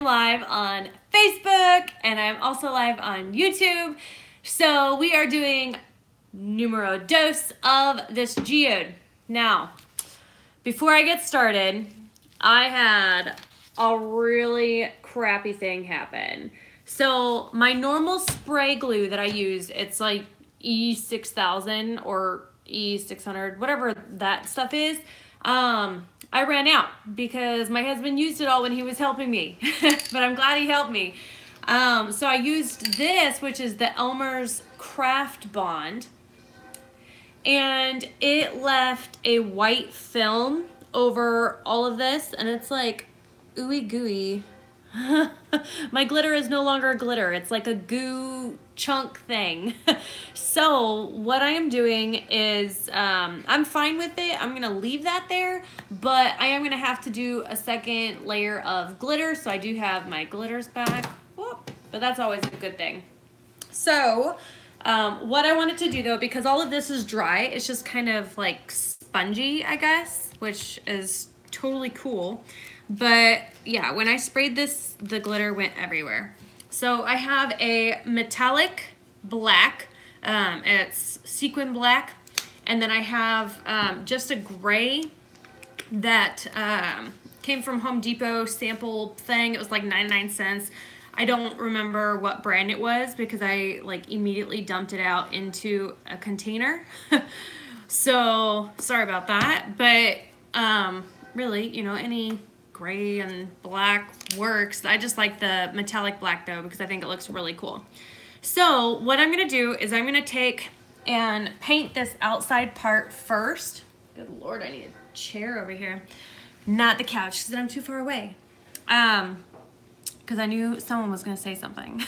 live on Facebook and I'm also live on YouTube. So we are doing numero dos of this geode. Now, before I get started, I had a really crappy thing happen. So my normal spray glue that I use, it's like E6000 or E600, whatever that stuff is. I ran out because my husband used it all when he was helping me, but I'm glad he helped me. So I used this, which is the Elmer's Craft Bond, and it left a white film over all of this, and it's like ooey gooey. My glitter is no longer glitter. It's like a goo chunk thing. So what I am doing is I'm fine with it. I'm gonna leave that there, but I am gonna have to do a second layer of glitter. So I do have my glitters back. Whoop, but that's always a good thing. So what I wanted to do though, because all of this is dry, it's just kind of like spongy, I guess, which is totally cool. But yeah, when I sprayed this, the glitter went everywhere. So I have a metallic black, it's sequin black, and then I have just a gray that came from Home Depot sample thing. It was like 99 cents. I don't remember what brand it was because I like immediately dumped it out into a container. So sorry about that, but really, you know, any gray and black works. I just like the metallic black though because I think it looks really cool. So what I'm gonna do is I'm gonna take and paint this outside part first. Good Lord, I need a chair over here. Not the couch because I'm too far away. Because I knew someone was going to say something.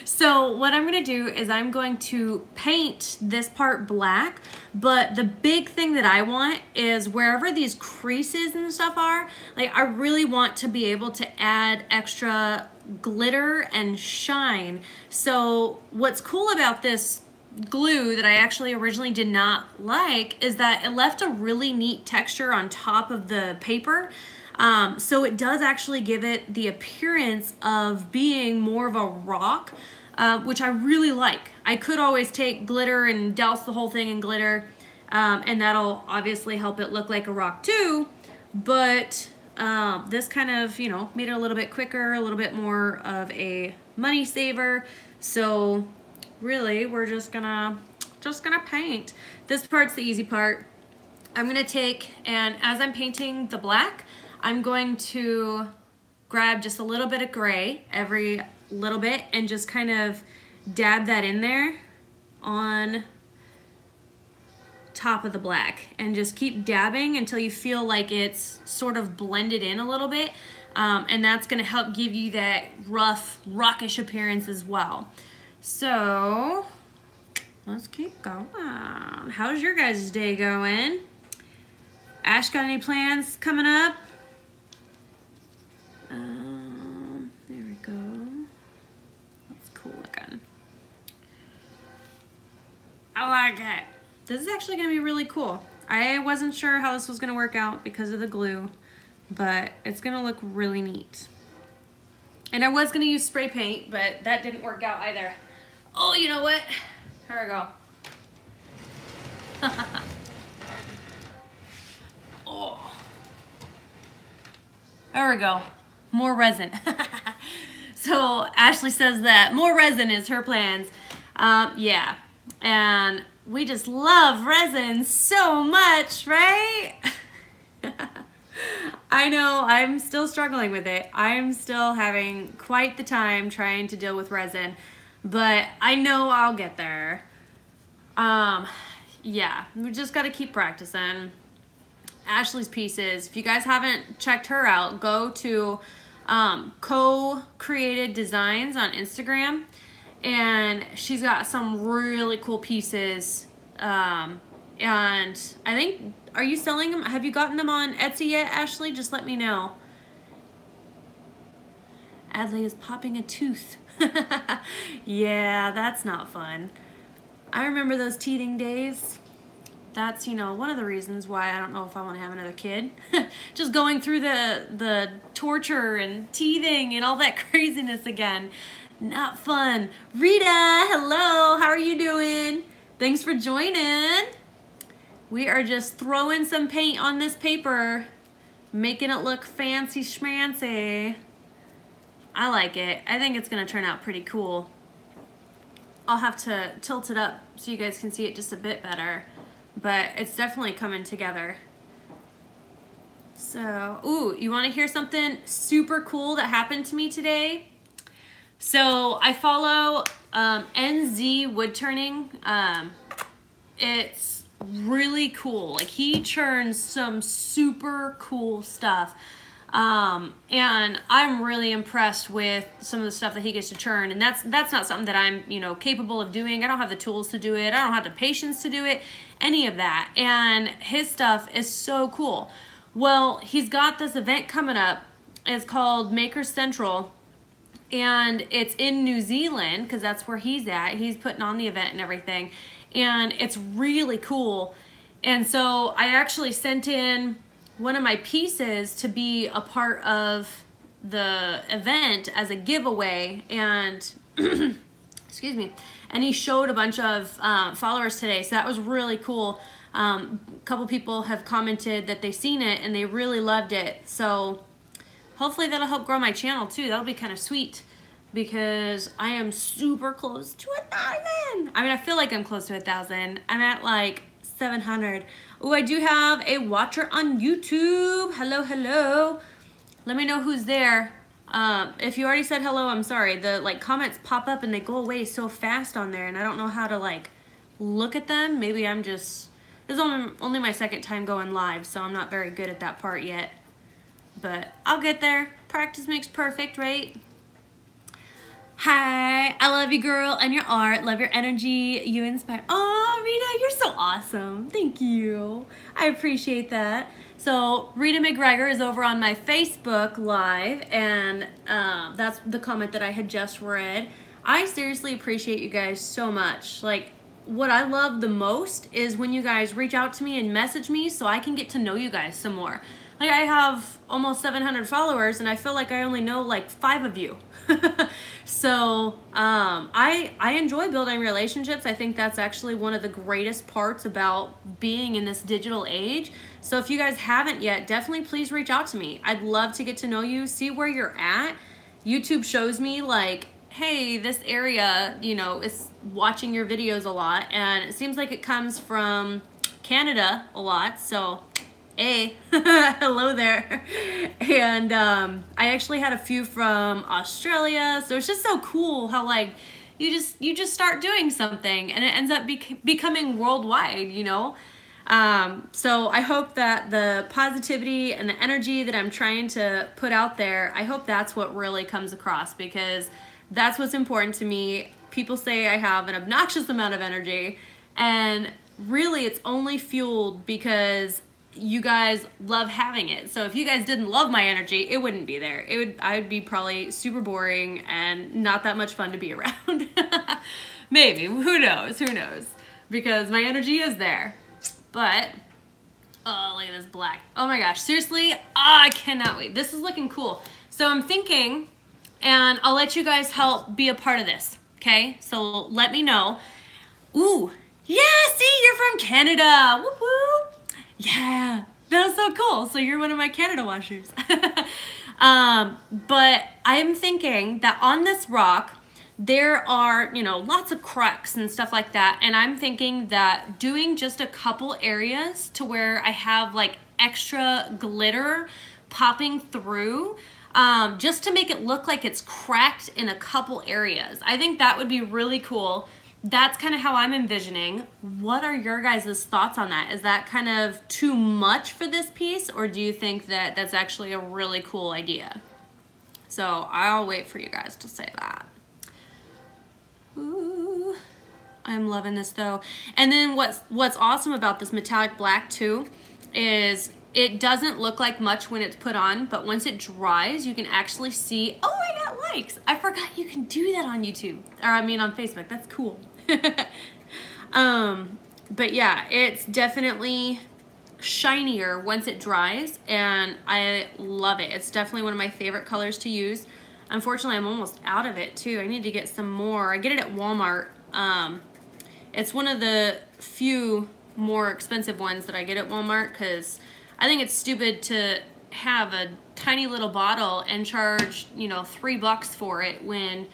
So what I'm going to do is I'm going to paint this part black, but the big thing that I want is wherever these creases and stuff are, like I really want to be able to add extra glitter and shine. So what's cool about this glue that I actually originally did not like is that it left a really neat texture on top of the paper. So it does actually give it the appearance of being more of a rock, which I really like. I could always take glitter and douse the whole thing in glitter, and that'll obviously help it look like a rock too, but this kind of, you know, made it a little bit quicker, a little bit more of a money saver. So really, we're just gonna paint. This part's the easy part. I'm gonna take, and as I'm painting the black, I'm going to grab just a little bit of gray every little bit and just kind of dab that in there on top of the black and just keep dabbing until you feel like it's sort of blended in a little bit, and that's going to help give you that rough, rockish appearance as well. So let's keep going. How's your guys' day going? Ash, got any plans coming up? There we go. That's cool looking. I like it. This is actually going to be really cool. I wasn't sure how this was going to work out because of the glue, but it's going to look really neat. And I was going to use spray paint, but that didn't work out either. Oh, you know what? Here we go. Oh. There we go. More resin. So Ashley says that more resin is her plans. Yeah, and we just love resin so much, right? I know, I'm still struggling with it. I'm still having quite the time trying to deal with resin, but I know I'll get there. Yeah, we just got to keep practicing. Ashley's pieces, if you guys haven't checked her out, go to Co-Created Designs on Instagram, and she's got some really cool pieces, and I think, are you selling them? Have you gotten them on Etsy yet, Ashley? Just let me know. Adley is popping a tooth. Yeah, that's not fun. I remember those teething days. that's, you know, one of the reasons why I don't know if I want to have another kid. Just going through the torture and teething and all that craziness again. Not fun. Rita, hello. How are you doing? Thanks for joining. We are just throwing some paint on this paper, making it look fancy schmancy. I like it. I think it's going to turn out pretty cool. I'll have to tilt it up so you guys can see it just a bit better. But it's definitely coming together. So, ooh, you want to hear something super cool that happened to me today? So, I follow NZ Wood Turning. It's really cool. Like, he churns some super cool stuff. And I'm really impressed with some of the stuff that he gets to churn, and that's not something that I'm, you know, capable of doing. I don't have the tools to do it. I don't have the patience to do it, any of that. And his stuff is so cool. Well, he's got this event coming up. It's called Maker Central, and it's in New Zealand because that's where he's at. He's putting on the event and everything, and it's really cool. And so I actually sent in one of my pieces to be a part of the event as a giveaway, and excuse me, and he showed a bunch of followers today, so that was really cool. A couple people have commented that they've seen it and they really loved it, so hopefully that'll help grow my channel too. That'll be kind of sweet because I am super close to 1,000. I mean, I feel like I'm close to 1,000. I'm at like 700. Oh, I do have a watcher on YouTube. Hello, hello. Let me know who's there. If you already said hello, I'm sorry. The like comments pop up and they go away so fast on there, and I don't know how to like look at them. Maybe I'm just, this is only my second time going live, so I'm not very good at that part yet. But I'll get there. Practice makes perfect, right? Hi, I love you, girl, and your art. Love your energy. You inspire. Oh, Rita, you're so awesome. Thank you. I appreciate that. So, Rita McGregor is over on my Facebook Live, and that's the comment that I had just read. I seriously appreciate you guys so much. Like, what I love the most is when you guys reach out to me and message me so I can get to know you guys some more. Like, I have almost 700 followers, and I feel like I only know like 5 of you. So I enjoy building relationships. I think that's actually one of the greatest parts about being in this digital age. So if you guys haven't yet, definitely please reach out to me. I'd love to get to know you, see where you're at. YouTube shows me like, hey, this area, you know, is watching your videos a lot, and it seems like it comes from Canada a lot, so hey, hello there. And I actually had a few from Australia, so it's just so cool how like you just start doing something and it ends up becoming worldwide, you know. So I hope that the positivity and the energy that I'm trying to put out there, I hope that's what really comes across, because that's what's important to me. People say I have an obnoxious amount of energy, and really it's only fueled because you guys love having it. So if you guys didn't love my energy, it wouldn't be there. I would be probably super boring and not that much fun to be around. Maybe, who knows, because my energy is there. But oh, look at this black. Oh my gosh, seriously, I cannot wait. This is looking cool. So I'm thinking, and I'll let you guys help be a part of this, okay? So let me know. Ooh, yeah, see, you're from Canada. Whoop whoop. Yeah, that's so cool. So you're one of my Canada washers. But I'm thinking that on this rock, there are, you know, lots of cracks and stuff like that. And I'm thinking that doing just a couple areas to where I have like extra glitter popping through, just to make it look like it's cracked in a couple areas. I think that would be really cool. That's kind of how I'm envisioning. What are your guys' thoughts on that? Is that kind of too much for this piece, or do you think that that's actually a really cool idea? So I'll wait for you guys to say that. Ooh, I'm loving this though. And then what's awesome about this metallic black too is it doesn't look like much when it's put on, but once it dries, you can actually see, oh, I got likes. I forgot you can do that on YouTube, or I mean on Facebook. That's cool. But yeah, it's definitely shinier once it dries, and I love it. It's definitely one of my favorite colors to use. Unfortunately, I'm almost out of it too. I need to get some more. I get it at Walmart. It's one of the few more expensive ones that I get at Walmart because I think it's stupid to have a tiny little bottle and charge, you know, $3 for it, when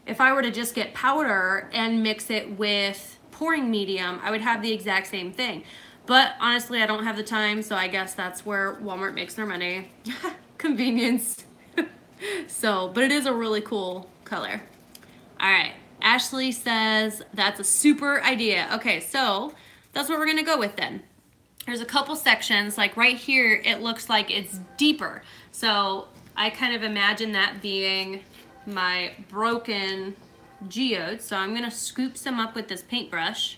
if I were to just get powder and mix it with pouring medium, I would have the exact same thing. But honestly, I don't have the time, so I guess that's where Walmart makes their money. Convenience. So, but it is a really cool color. All right, Ashley says that's a super idea. Okay, so that's what we're gonna go with then. There's a couple sections, like right here, it looks like it's deeper. So I kind of imagine that being my broken geode. So I'm gonna scoop some up with this paintbrush.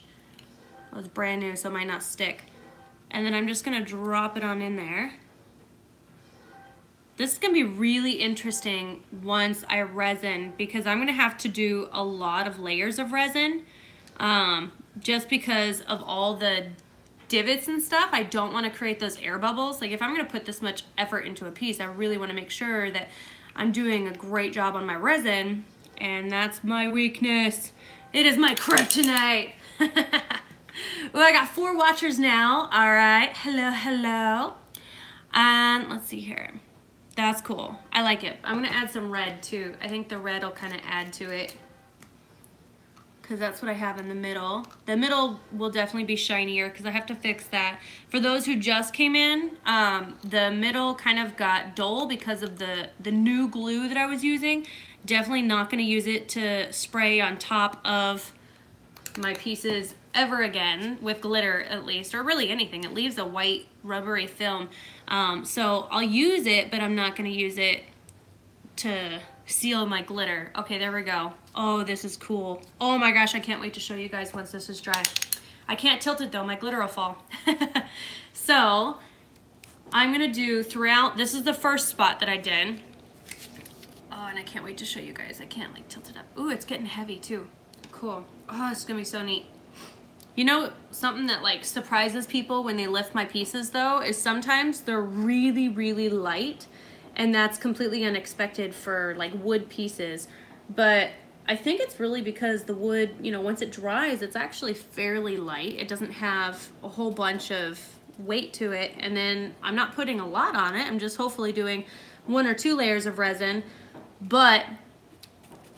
It was brand new, so it might not stick. And then I'm just gonna drop it on in there. This is gonna be really interesting once I resin, because I'm gonna have to do a lot of layers of resin, just because of all the divots and stuff. I don't wanna create those air bubbles. Like if I'm gonna put this much effort into a piece, I really wanna make sure that I'm doing a great job on my resin, and that's my weakness. It is my kryptonite. Well, I got 4 watchers now. All right, hello, hello. And let's see here. That's cool. I like it. I'm gonna add some red too. I think the red will kind of add to it, because that's what I have in the middle. The middle will definitely be shinier because I have to fix that. For those who just came in, the middle kind of got dull because of the new glue that I was using. Definitely not gonna use it to spray on top of my pieces ever again, with glitter at least, or really anything. It leaves a white rubbery film. So I'll use it, but I'm not gonna use it to seal my glitter. Okay, there we go. Oh, this is cool. Oh my gosh, I can't wait to show you guys once this is dry. I can't tilt it though, my glitter will fall. So I'm gonna do throughout, this is the first spot that I did. Oh, and I can't wait to show you guys. I can't like tilt it up. Ooh, it's getting heavy too. Cool. Oh, it's gonna be so neat. You know, something that like surprises people when they lift my pieces though, is sometimes they're really, really light, and that's completely unexpected for like wood pieces. But I think it's really because the wood, you know, once it dries, it's actually fairly light. It doesn't have a whole bunch of weight to it, and then I'm not putting a lot on it. I'm just hopefully doing 1 or 2 layers of resin. But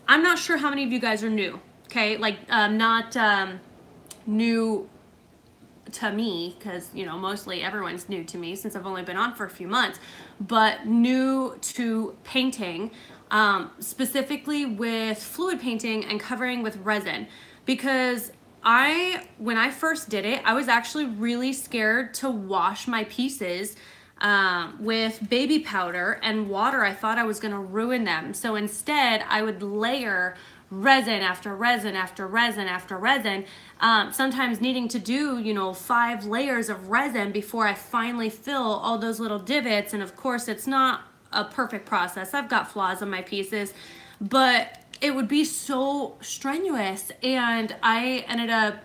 I'm not sure how many of you guys are new, okay? Like not new to me, because you know mostly everyone's new to me since I've only been on for a few months, but new to painting, specifically with fluid painting and covering with resin, because when I first did it, I was actually really scared to wash my pieces with baby powder and water. I thought I was going to ruin them, so instead I would layer resin after resin after resin after resin, sometimes needing to do, you know, 5 layers of resin before I finally fill all those little divots. And of course it's not a perfect process. I've got flaws in my pieces, but it would be so strenuous. And I ended up,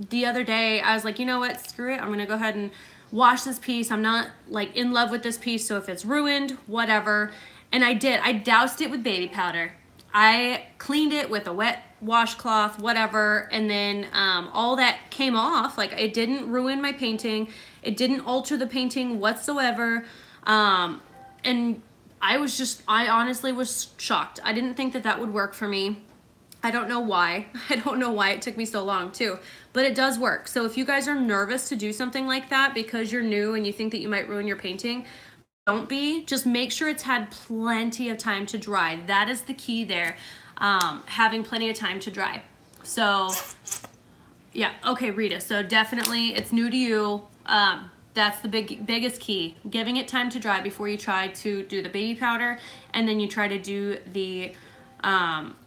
the other day I was like, you know what, screw it, I'm gonna go ahead and wash this piece. I'm not like in love with this piece, so if it's ruined, whatever. And I did. I doused it with baby powder. I cleaned it with a wet washcloth, whatever, and then all that came off. Like, it didn't ruin my painting. It didn't alter the painting whatsoever. And I honestly was shocked. I didn't think that that would work for me. I don't know why. I don't know why it took me so long too, but it does work. So if you guys are nervous to do something like that because you're new and you think that you might ruin your painting, don't be. Just make sure it's had plenty of time to dry. That is the key there, having plenty of time to dry. So yeah, okay, Rita, so definitely it's new to you. That's the biggest key, giving it time to dry before you try to do the baby powder, and then you try to do the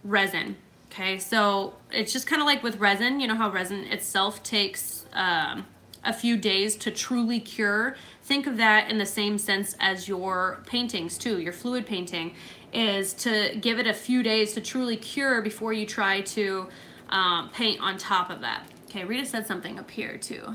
resin. Okay, so it's just kind of like with resin. You know how resin itself takes a few days to truly cure. Think of that in the same sense as your paintings too. Your fluid painting is to give it a few days to truly cure before you try to paint on top of that. Okay, Rita said something up here too.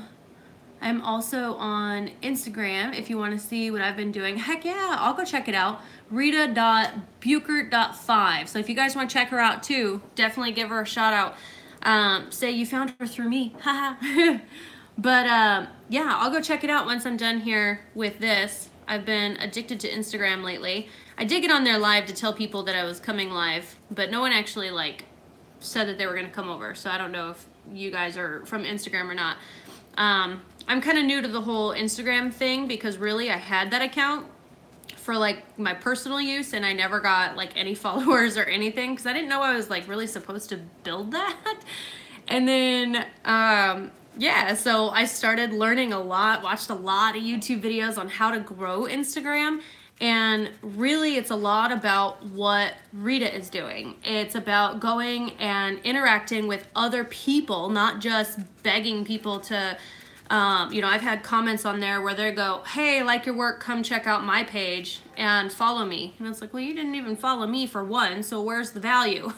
I'm also on Instagram if you want to see what I've been doing. Heck yeah, I'll go check it out. Rita.Buchert.5. So if you guys want to check her out too, definitely give her a shout out. Say you found her through me. Haha. But yeah, I'll go check it out once I'm done here with this. I've been addicted to Instagram lately. I did get on there live to tell people that I was coming live, but no one actually like said that they were going to come over. So I don't know if you guys are from Instagram or not. I'm kind of new to the whole Instagram thing because really I had that account for like my personal use and I never got like any followers or anything because I didn't know I was like really supposed to build that. And then yeah, so I started learning a lot, watched a lot of YouTube videos on how to grow Instagram. And really it's a lot about what Rita is doing. It's about going and interacting with other people, not just begging people to you know, I've had comments on there where they go, hey, I like your work, come check out my page and follow me. And it's like, well, you didn't even follow me for one, so where's the value?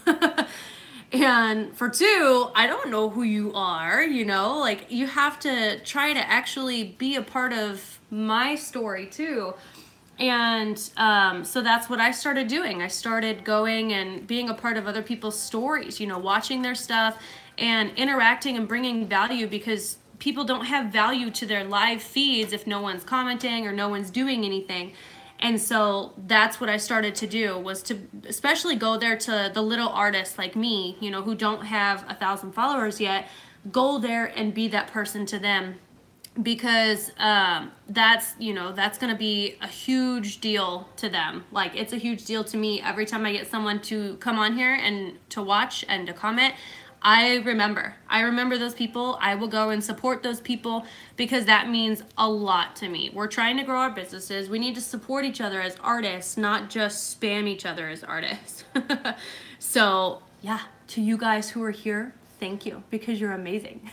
And for two, I don't know who you are, you know, like you have to try to actually be a part of my story too. And so that's what I started doing. I started going and being a part of other people's stories, you know, watching their stuff and interacting and bringing value because people don't have value to their live feeds if no one's commenting or no one's doing anything. And so that's what I started to do, was to especially go there to the little artists like me, you know, who don't have 1,000 followers yet, go there and be that person to them. Because that's, you know, that's going to be a huge deal to them. Like, it's a huge deal to me every time I get someone to come on here and to watch and to comment. I remember those people. I will go and support those people because that means a lot to me. We're trying to grow our businesses. We need to support each other as artists, not just spam each other as artists. So yeah, to you guys who are here, thank you because you're amazing.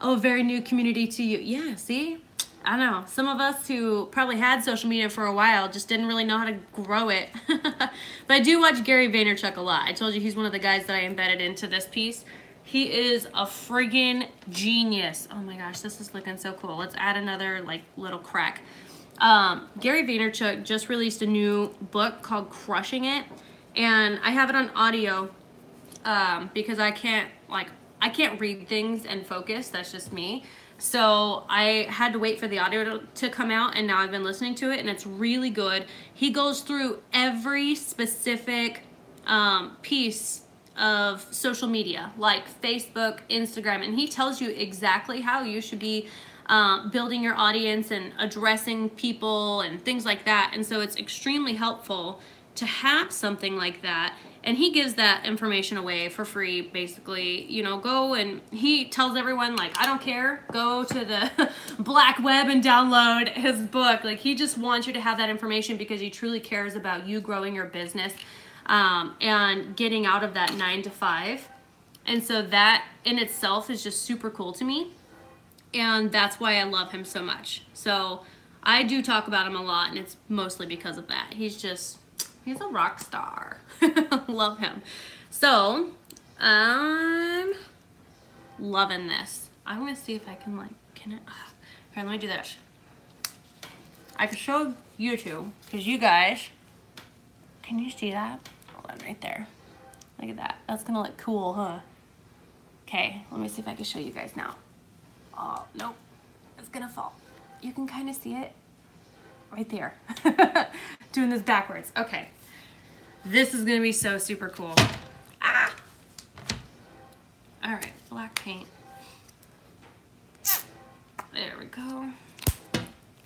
Oh, very new community to you. Yeah, see? I don't know. Some of us who probably had social media for a while just didn't really know how to grow it. But I do watch Gary Vaynerchuk a lot. I told you he's one of the guys that I embedded into this piece. He is a friggin' genius. Oh my gosh, this is looking so cool. Let's add another like little crack. Gary Vaynerchuk just released a new book called Crushing It. And I have it on audio because I can't read things and focus. That's just me. So I had to wait for the audio to come out, and now I've been listening to it, and it's really good. He goes through every specific piece of social media, like Facebook, Instagram, and he tells you exactly how you should be building your audience and addressing people and things like that. And so it's extremely helpful to have something like that. And he gives that information away for free, basically. You know, go and he tells everyone, like, I don't care, go to the black web and download his book. Like, he just wants you to have that information because he truly cares about you growing your business and getting out of that 9-to-5. And so that in itself is just super cool to me. And that's why I love him so much. So I do talk about him a lot, and it's mostly because of that. He's a rock star. Love him. So, I'm loving this. I'm going to see if I can, like, here, let me do this. I can show YouTube, because you guys, can you see that? Hold on, right there. Look at that. That's going to look cool, huh? Okay, let me see if I can show you guys now. Oh, nope. It's going to fall. You can kind of see it right there. Doing this backwards. Okay. This is going to be so super cool. Ah! All right, black paint. There we go.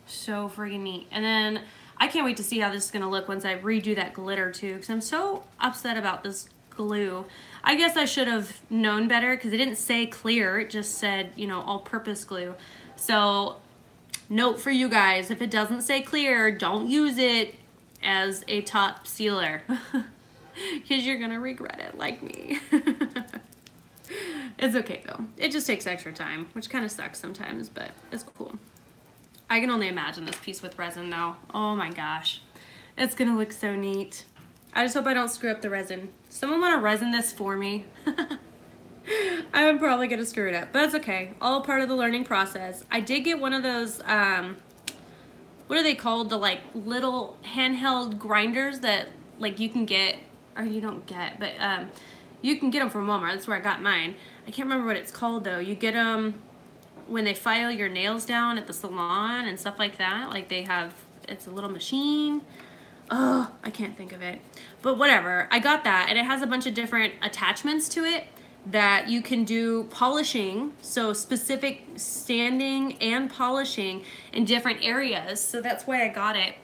So friggin' neat. And then I can't wait to see how this is going to look once I redo that glitter too, because I'm so upset about this glue. I guess I should have known better because it didn't say clear. It just said, you know, all-purpose glue. So note for you guys, if it doesn't say clear, don't use it as a top sealer because you're gonna regret it like me. It's okay though. It just takes extra time, which kind of sucks sometimes, but it's cool. I can only imagine this piece with resin though. Oh my gosh. It's gonna look so neat. I just hope I don't screw up the resin. Someone want to resin this for me? I'm probably gonna screw it up, but that's okay. All part of the learning process. I did get one of those, what are they called? The like little handheld grinders that like you can get, or you don't get, but you can get them from Walmart. That's where I got mine. I can't remember what it's called though. You get them when they file your nails down at the salon and stuff like that. Like they have, it's a little machine. Oh, I can't think of it. But whatever, I got that, and it has a bunch of different attachments to it that you can do polishing, so specific sanding and polishing in different areas. So that's why I got it.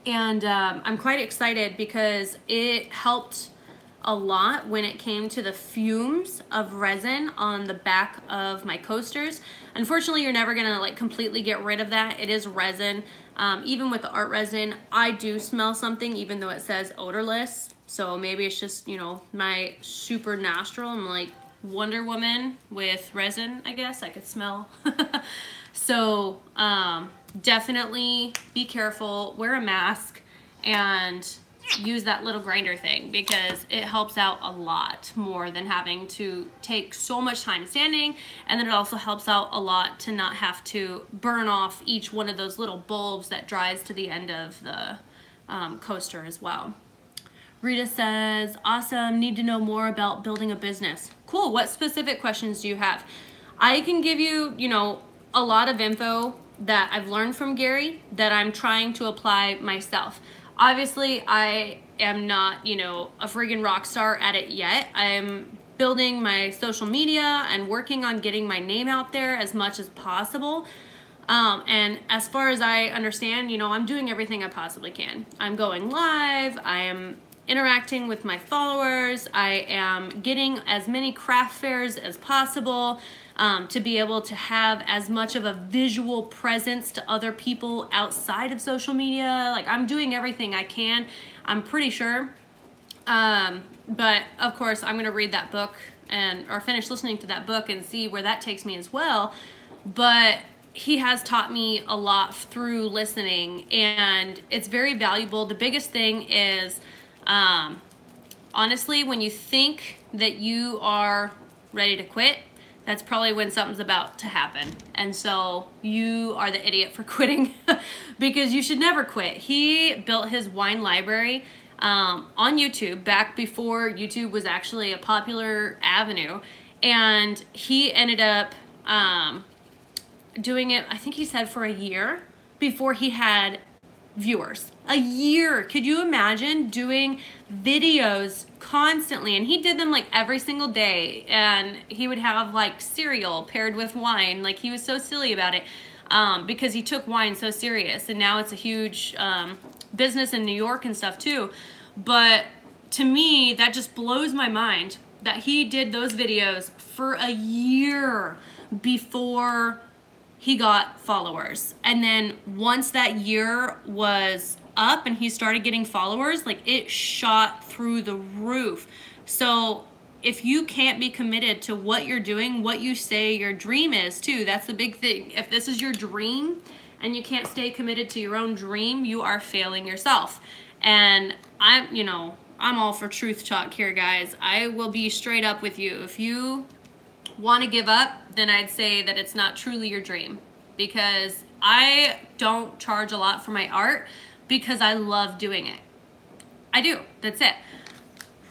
And I'm quite excited because it helped a lot when it came to the fumes of resin on the back of my coasters. Unfortunately, you're never gonna like completely get rid of that. It is resin. Even with the art resin, I do smell something even though it says odorless. So maybe it's just, you know, my super nostril. I'm like Wonder Woman with resin, I guess. I could smell. So definitely be careful, wear a mask, and use that little grinder thing because it helps out a lot more than having to take so much time sanding. And then it also helps out a lot to not have to burn off each one of those little bulbs that dries to the end of the coaster as well. Rita says, awesome, need to know more about building a business. Cool, what specific questions do you have? I can give you, you know, a lot of info that I've learned from Gary that I'm trying to apply myself. Obviously, I am not, you know, a friggin' rock star at it yet. I'm building my social media and working on getting my name out there as much as possible. And as far as I understand, you know, I'm doing everything I possibly can. I'm going live, I am interacting with my followers, I am getting as many craft fairs as possible to be able to have as much of a visual presence to other people outside of social media. Like, I'm doing everything I can, I'm pretty sure. But of course, I'm gonna read that book or finish listening to that book and see where that takes me as well. But he has taught me a lot through listening, and it's very valuable. The biggest thing is, honestly, when you think that you are ready to quit, that's probably when something's about to happen. And so you are the idiot for quitting because you should never quit. He built his wine library on YouTube back before YouTube was actually a popular avenue. And he ended up doing it, I think he said, for a year before he had viewers. A year. Could you imagine doing videos constantly? And he did them like every single day, and he would have like cereal paired with wine. Like, he was so silly about it because he took wine so serious, and now it's a huge business in New York and stuff too. But to me, that just blows my mind that he did those videos for a year before he got followers. And then once that year was up and he started getting followers, like, it shot through the roof. So if you can't be committed to what you're doing, what you say your dream is too, that's the big thing. If this is your dream and you can't stay committed to your own dream, you are failing yourself. And I'm all for truth talk here, guys. I will be straight up with you. If you want to give up, then I'd say that it's not truly your dream, because I don't charge a lot for my art because I love doing it. I do. That's it.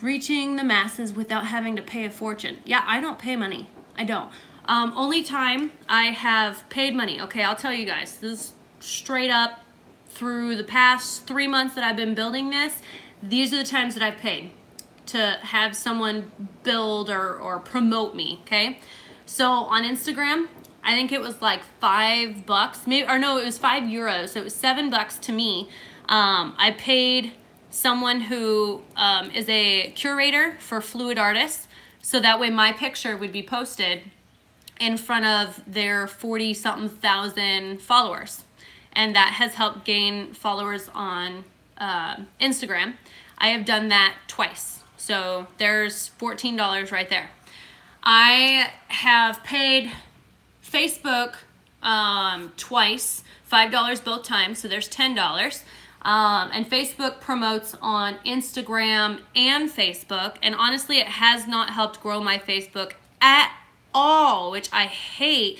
Reaching the masses without having to pay a fortune. Yeah, I don't pay money. I don't. Only time I have paid money. Okay, I'll tell you guys. This is straight up through the past 3 months that I've been building this. These are the times that I've paid to have someone build or promote me, okay? So on Instagram, I think it was like $5, maybe, or no, it was €5. So it was $7 to me. I paid someone who is a curator for fluid artists, so that way my picture would be posted in front of their 40-something thousand followers. And that has helped gain followers on Instagram. I have done that twice. So there's $14 right there. I have paid Facebook twice, $5 both times, so there's $10. And Facebook promotes on Instagram and Facebook, and honestly, it has not helped grow my Facebook at all, which I hate.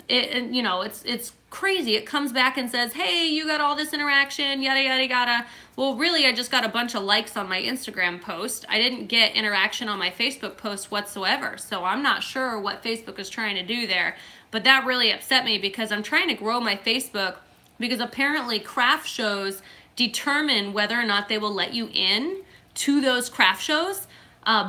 You know, it's crazy. It comes back and says, hey, you got all this interaction, yada, yada, yada. Well, really, I just got a bunch of likes on my Instagram post. I didn't get interaction on my Facebook post whatsoever. So I'm not sure what Facebook is trying to do there. But that really upset me because I'm trying to grow my Facebook, because apparently craft shows determine whether or not they will let you in to those craft shows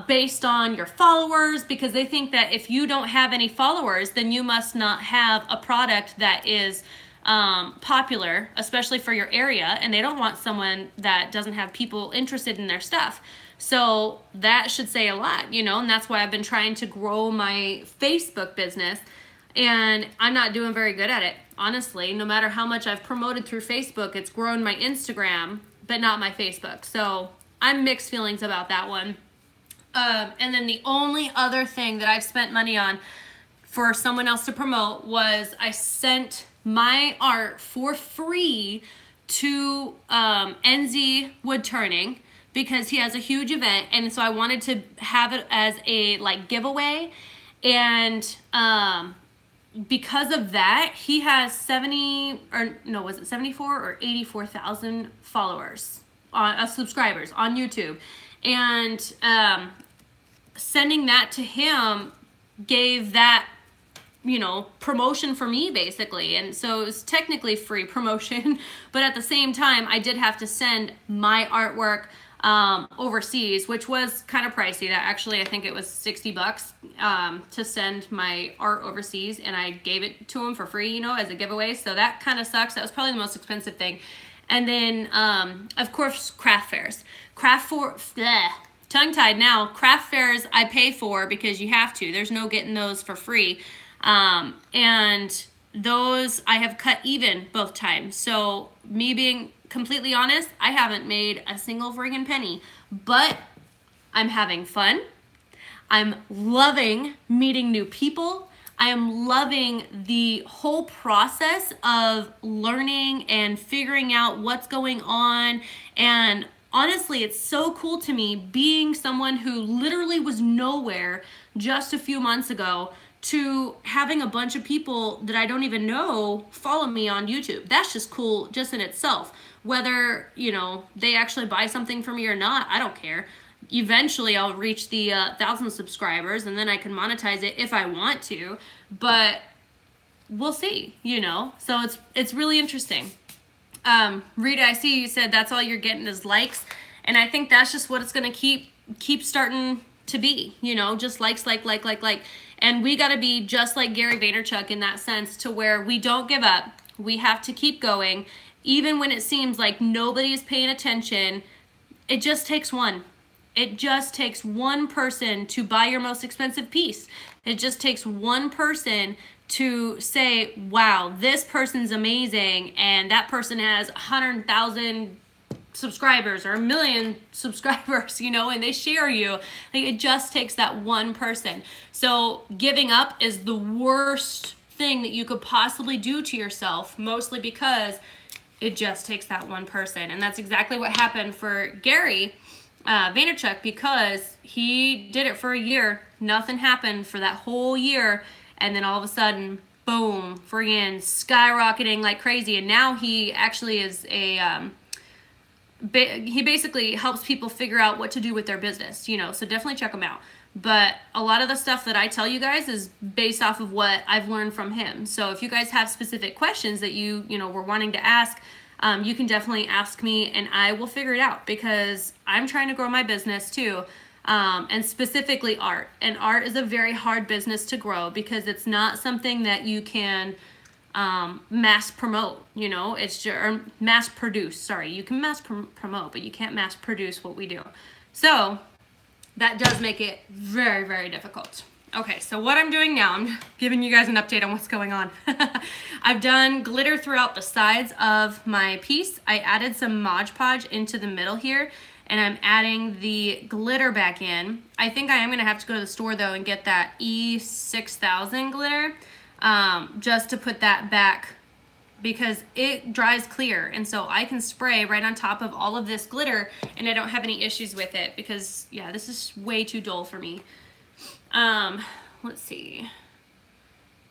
based on your followers, because they think that if you don't have any followers, then you must not have a product that is popular, especially for your area, and they don't want someone that doesn't have people interested in their stuff. So that should say a lot, you know, and that's why I've been trying to grow my Facebook business, and I'm not doing very good at it, honestly. No matter how much I've promoted through Facebook, it's grown my Instagram, but not my Facebook. So I'm mixed feelings about that one. And then the only other thing that I've spent money on for someone else to promote was I sent my art for free to NZ Wood Turning, because he has a huge event, and so I wanted to have it as a like giveaway, and because of that, he has 74 or 84,000 followers on subscribers on YouTube, and sending that to him gave that, you know, promotion for me basically. And so it was technically free promotion, but at the same time I did have to send my artwork overseas, which was kind of pricey. That actually, I think it was $60 to send my art overseas, and I gave it to him for free, you know, as a giveaway. So that kind of sucks. That was probably the most expensive thing. And then of course craft fairs. Tongue-tied now. Craft fairs I pay for because you have to. There's no getting those for free. And those I have cut even both times. So me being completely honest, I haven't made a single friggin' penny, but I'm having fun. I'm loving meeting new people. I am loving the whole process of learning and figuring out what's going on. And honestly, it's so cool to me being someone who literally was nowhere just a few months ago to having a bunch of people that I don't even know follow me on YouTube. That's just cool just in itself. Whether, you know, they actually buy something from me or not, I don't care. Eventually I'll reach the 1,000 subscribers, and then I can monetize it if I want to, but we'll see, you know. So it's really interesting. Rita, I see you said that's all you're getting is likes, and I think that's just what it's gonna keep starting to be, you know, just likes, like. And we gotta be just like Gary Vaynerchuk in that sense, to where we don't give up. We have to keep going, even when it seems like nobody is paying attention. It just takes one. It just takes one person to buy your most expensive piece. It just takes one person to say, wow, this person's amazing, and that person has 100,000 subscribers or 1 million subscribers, you know, and they share you. Like, it just takes that one person. So giving up is the worst thing that you could possibly do to yourself, mostly because it just takes that one person. And that's exactly what happened for Gary Vaynerchuk, because he did it for a year. Nothing happened for that whole year. And then all of a sudden, boom, friggin' skyrocketing like crazy. And now he actually is a, he basically helps people figure out what to do with their business, you know, so definitely check him out. But a lot of the stuff that I tell you guys is based off of what I've learned from him. So if you guys have specific questions that you know, were wanting to ask, you can definitely ask me and I will figure it out, because I'm trying to grow my business too. And specifically art. And art is a very hard business to grow, because it's not something that you can mass promote, you know, it's just, or mass produce, sorry. You can mass promote, but you can't mass produce what we do. So that does make it very, very difficult. Okay, so what I'm doing now, I'm giving you guys an update on what's going on. I've done glitter throughout the sides of my piece. I added some Mod Podge into the middle here, and I'm adding the glitter back in. I think I am gonna have to go to the store though and get that E6000 glitter, just to put that back, because it dries clear, and so I can spray right on top of all of this glitter and I don't have any issues with it, because yeah, this is way too dull for me. What let's see,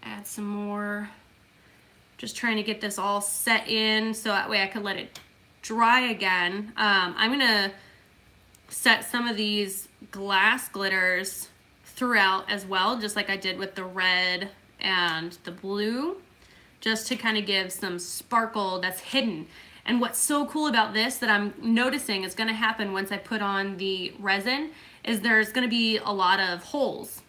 add some more. Just trying to get this all set in so that way I could let it dry again. I'm gonna set some of these glass glitters throughout as well, just like I did with the red and the blue, just to kind of give some sparkle that's hidden. And what's so cool about this that I'm noticing is gonna happen once I put on the resin is there's gonna be a lot of holes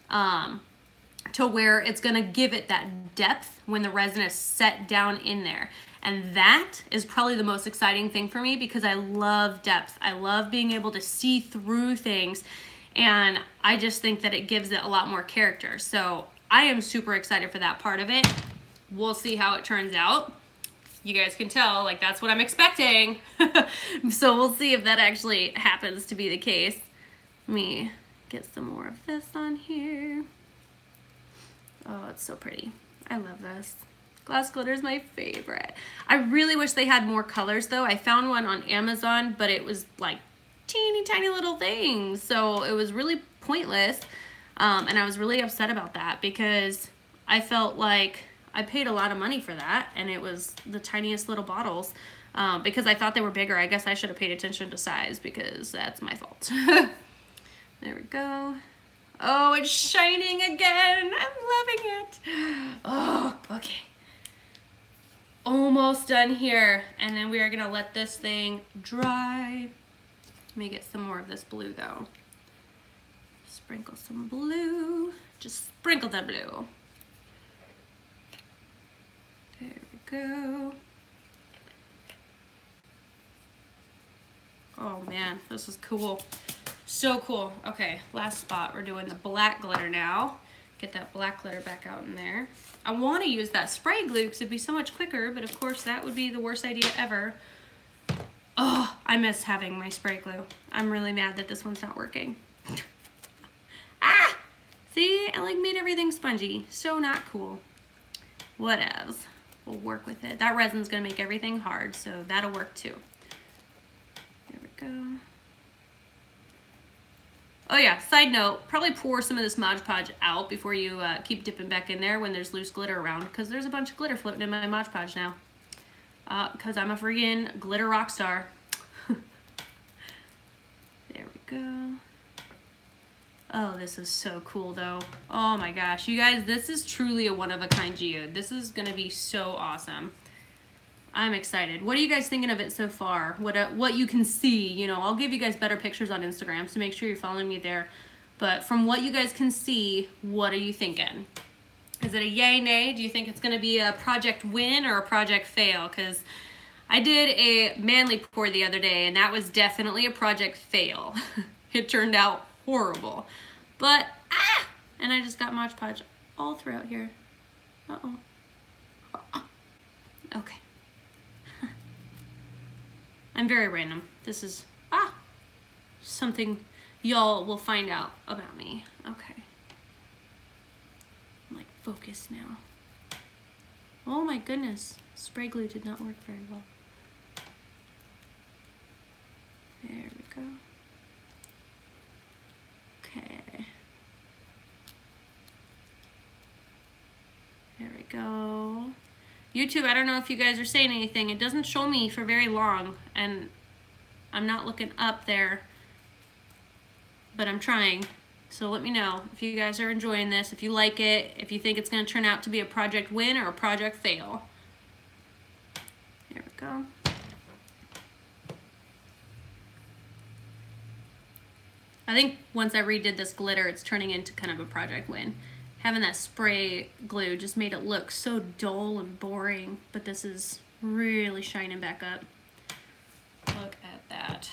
to where it's gonna give it that depth when the resin is set down in there. And that is probably the most exciting thing for me because I love depth. I love being able to see through things, and I just think that it gives it a lot more character. So I am super excited for that part of it. We'll see how it turns out. You guys can tell, like, that's what I'm expecting. So we'll see if that actually happens to be the case. Let me get some more of this on here. Oh, it's so pretty. I love this. Glass glitter is my favorite. I really wish they had more colors though. I found one on Amazon, but it was like teeny tiny little things. So it was really pointless. And I was really upset about that because I felt like I paid a lot of money for that and it was the tiniest little bottles because I thought they were bigger. I guess I should have paid attention to size because that's my fault. There we go. Oh, it's shining again. I'm loving it. Oh, okay. Almost done here. And then we are gonna let this thing dry. Let me get some more of this blue though. Sprinkle some blue. Just sprinkle the blue. There we go. Oh man, this is cool. So cool. Okay, last spot. We're doing the black glitter now. Get that black glitter back out in there. I want to use that spray glue because it'd be so much quicker, but of course that would be the worst idea ever. Oh, I miss having my spray glue. I'm really mad that this one's not working. Ah! See, I like made everything spongy. So not cool. Whatevs. We'll work with it. That resin's gonna make everything hard, so that'll work too. There we go. Oh yeah, side note, probably pour some of this Mod Podge out before you keep dipping back in there when there's loose glitter around, because there's a bunch of glitter floating in my Mod Podge now. Because I'm a friggin' glitter rock star. There we go. Oh, this is so cool though. Oh my gosh, you guys, this is truly a one-of-a-kind geode. This is gonna be so awesome. I'm excited. What are you guys thinking of it so far? What you can see, you know, I'll give you guys better pictures on Instagram, so make sure you're following me there. But from what you guys can see, what are you thinking? Is it a yay, nay? Do you think it's gonna be a project win or a project fail? Because I did a manly pour the other day and that was definitely a project fail. It turned out horrible. But, and I just got Mod Podge all throughout here. Uh-oh. Okay. I'm very random. This is, something y'all will find out about me. Okay. I'm like focused now. Oh my goodness. Spray glue did not work very well. There we go. Okay. There we go. YouTube, I don't know if you guys are saying anything. It doesn't show me for very long, and I'm not looking up there, but I'm trying. So let me know if you guys are enjoying this, if you like it, if you think it's going to turn out to be a project win or a project fail. There we go. I think once I redid this glitter, it's turning into kind of a project win. Having that spray glue just made it look so dull and boring, but this is really shining back up. Look at that.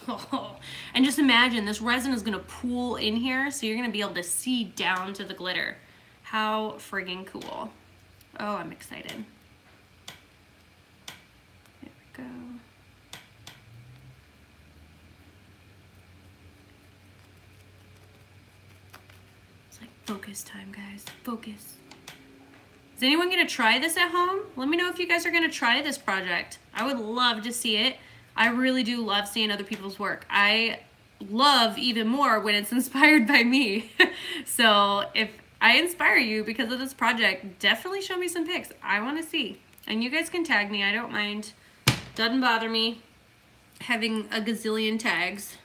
Oh. And just imagine this resin is gonna pool in here, so you're gonna be able to see down to the glitter. How friggin' cool. Oh, I'm excited. There we go. Focus time, guys. Focus. Is anyone gonna try this at home? Let me know if you guys are gonna try this project. I would love to see it. I really do love seeing other people's work. I love even more when it's inspired by me. So if I inspire you because of this project, definitely show me some pics. I want to see. And you guys can tag me. I don't mind. Doesn't bother me having a gazillion tags.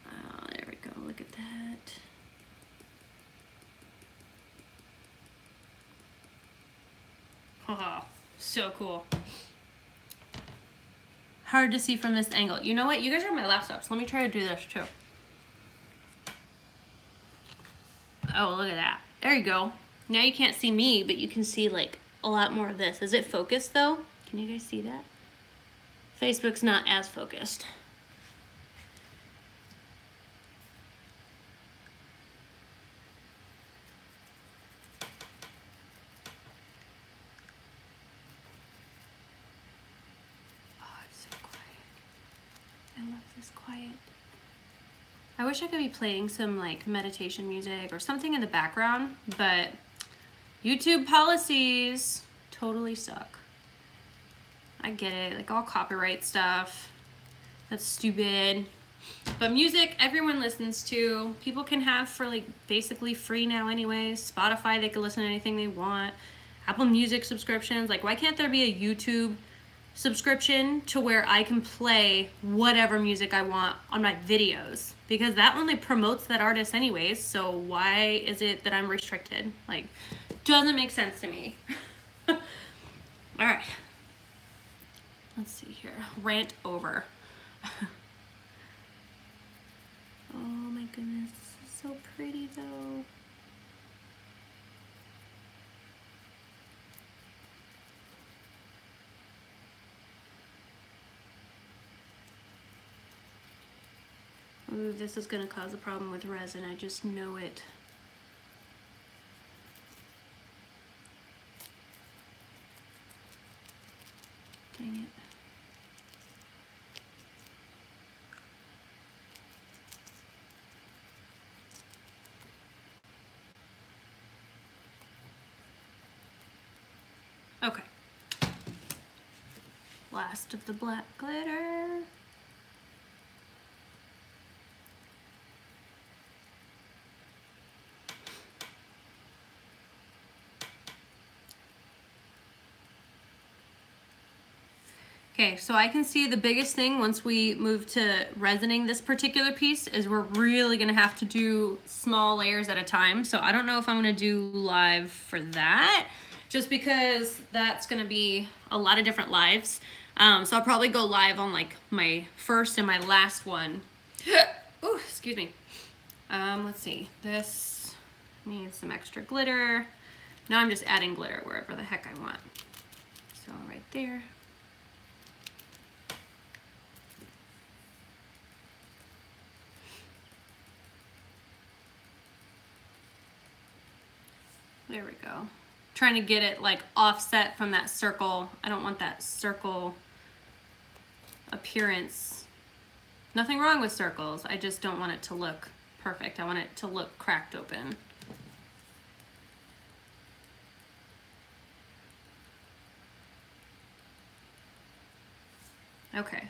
Oh, there we go. Look at that. Oh, so cool. Hard to see from this angle. You know what? You guys are my laptops. Let me try to do this too. Oh, look at that. There you go. Now you can't see me, but you can see like a lot more of this. Is it focused though? Can you guys see that? Facebook's not as focused. Oh, it's so quiet. I love this quiet. I wish I could be playing some like meditation music or something in the background, but YouTube policies totally suck. I get it, like all copyright stuff. That's stupid. But music, everyone listens to. People can have for like basically free now anyways. Spotify, they can listen to anything they want. Apple Music subscriptions. Like, why can't there be a YouTube subscription to where I can play whatever music I want on my videos? Because that only promotes that artist anyways. So why is it that I'm restricted? Like, doesn't make sense to me. All right. Let's see here. Rant over. Oh my goodness, this is so pretty though. Ooh, this is gonna cause a problem with resin, I just know it. Dang it. Okay. Last of the black glitter. Okay, so I can see the biggest thing once we move to resining this particular piece is we're really gonna have to do small layers at a time. So I don't know if I'm gonna do live for that, just because that's gonna be a lot of different lives. So I'll probably go live on like my first and my last one. Ooh, excuse me. Let's see, this needs some extra glitter. Now I'm just adding glitter wherever the heck I want. So right there. There we go. Trying to get it like offset from that circle. I don't want that circle appearance. Nothing wrong with circles. I just don't want it to look perfect. I want it to look cracked open. Okay,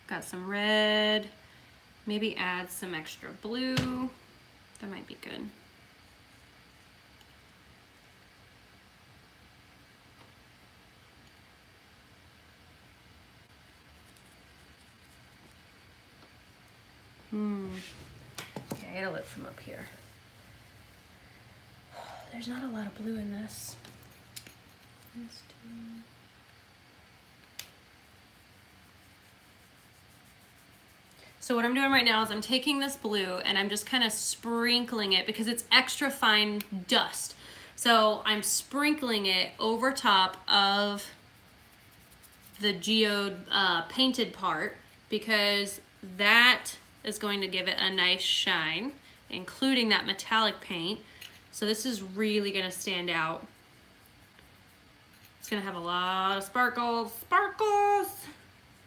got some red. Maybe add some extra blue. That might be good. Okay, I gotta look from up here. There's not a lot of blue in this. So what I'm doing right now is I'm taking this blue and I'm just kind of sprinkling it because it's extra fine dust. So I'm sprinkling it over top of the geode painted part because that is going to give it a nice shine, including that metallic paint. So this is really gonna stand out. It's gonna have a lot of sparkles. Sparkles!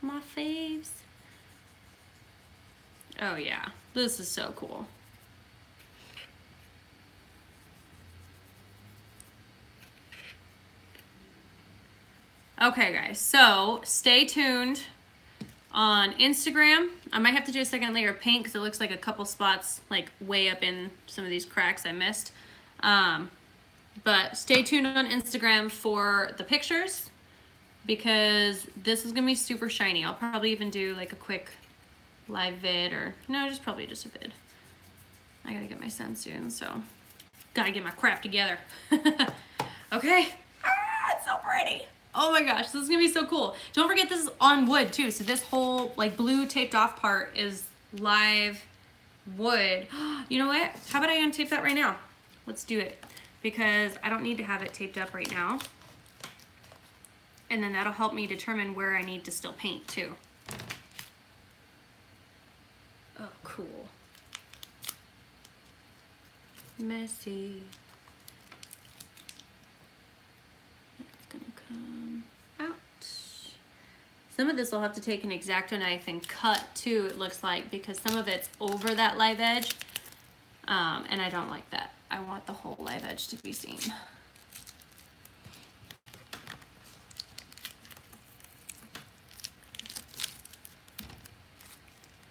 My faves. Oh yeah, this is so cool. Okay guys, so stay tuned on Instagram. I might have to do a second layer of paint because it looks like a couple spots like way up in some of these cracks I missed. But stay tuned on Instagram for the pictures because this is gonna be super shiny. I'll probably even do like a quick live vid, or no, probably just a vid. I gotta get my sun soon, so gotta get my crap together. Okay. It's so pretty. Oh my gosh, this is gonna be so cool. Don't forget this is on wood too, so this whole like blue taped off part is live wood. You know what? How about I untape that right now? Let's do it, because I don't need to have it taped up right now. And then that'll help me determine where I need to still paint too. Oh, cool. Messy. It's gonna come out. Some of this will have to take an X-Acto knife and cut too, it looks like, because some of it's over that live edge. And I don't like that. I want the whole live edge to be seen.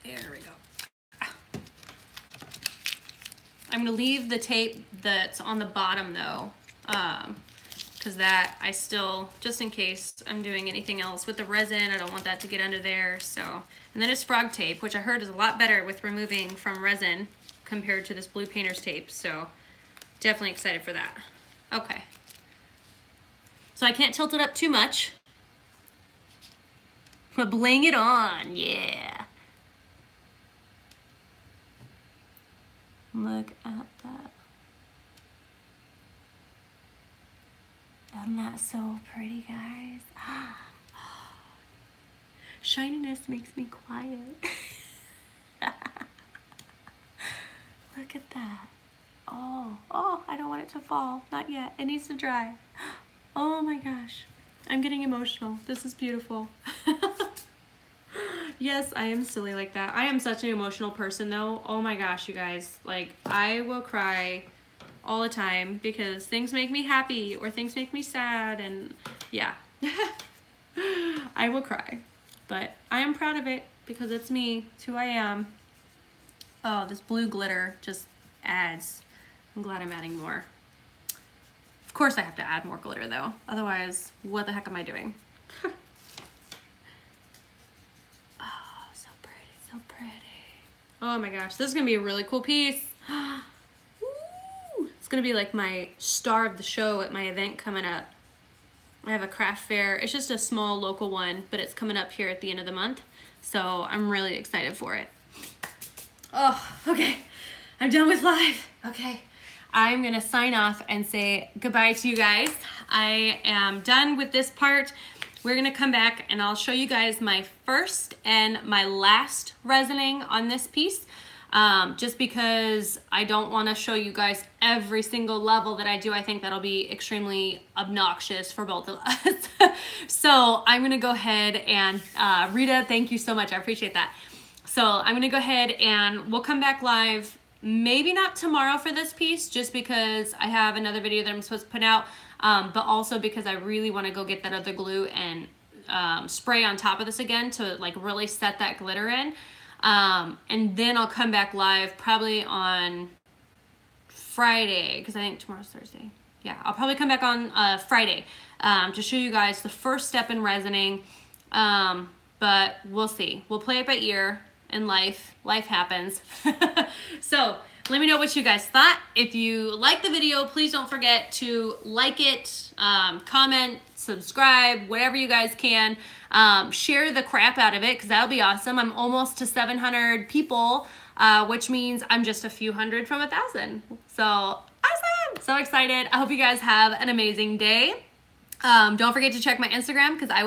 There we go. I'm gonna leave the tape that's on the bottom though, because that I still, just in case I'm doing anything else with the resin, I don't want that to get under there. So, and then it's frog tape, which I heard is a lot better with removing from resin compared to this blue painter's tape. So definitely excited for that. Okay. So I can't tilt it up too much, but bling it on, yeah. Look at that. Isn't that so pretty, guys? Shininess makes me quiet. Look at that. Oh, I don't want it to fall. Not yet. It needs to dry. Oh my gosh. I'm getting emotional. This is beautiful. Yes, I am silly like that. I am such an emotional person though. Oh my gosh, you guys. Like, I will cry all the time because things make me happy or things make me sad, and yeah. I will cry. But I am proud of it because it's me. It's who I am. Oh, this blue glitter just adds. I'm glad I'm adding more. Of course I have to add more glitter though. Otherwise, what the heck am I doing? Oh my gosh, this is gonna be a really cool piece. Ooh, it's gonna be like my star of the show at my event coming up. I have a craft fair. It's just a small local one, but it's coming up here at the end of the month. So I'm really excited for it. Oh, okay. I'm done with live. Okay. I'm gonna sign off and say goodbye to you guys. I am done with this part. We're gonna come back and I'll show you guys my first and my last resining on this piece, just because I don't wanna show you guys every single level that I do. I think that'll be extremely obnoxious for both of us. So I'm gonna go ahead and, Rita, thank you so much, I appreciate that. So I'm gonna go ahead and we'll come back live, maybe not tomorrow for this piece, just because I have another video that I'm supposed to put out. But also because I really want to go get that other glue and spray on top of this again to like really set that glitter in. And then I'll come back live probably on Friday, because I think tomorrow's Thursday. Yeah, I'll probably come back on Friday to show you guys the first step in resining. But we'll see. We'll play it by ear, and life happens. So let me know what you guys thought. If you like the video, please don't forget to like it, comment, subscribe, whatever you guys can. Share the crap out of it, because that'll be awesome. I'm almost to 700 people, which means I'm just a few hundred from 1,000. So awesome! So excited. I hope you guys have an amazing day. Don't forget to check my Instagram, because I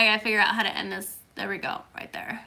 gotta figure out how to end this. There we go, right there.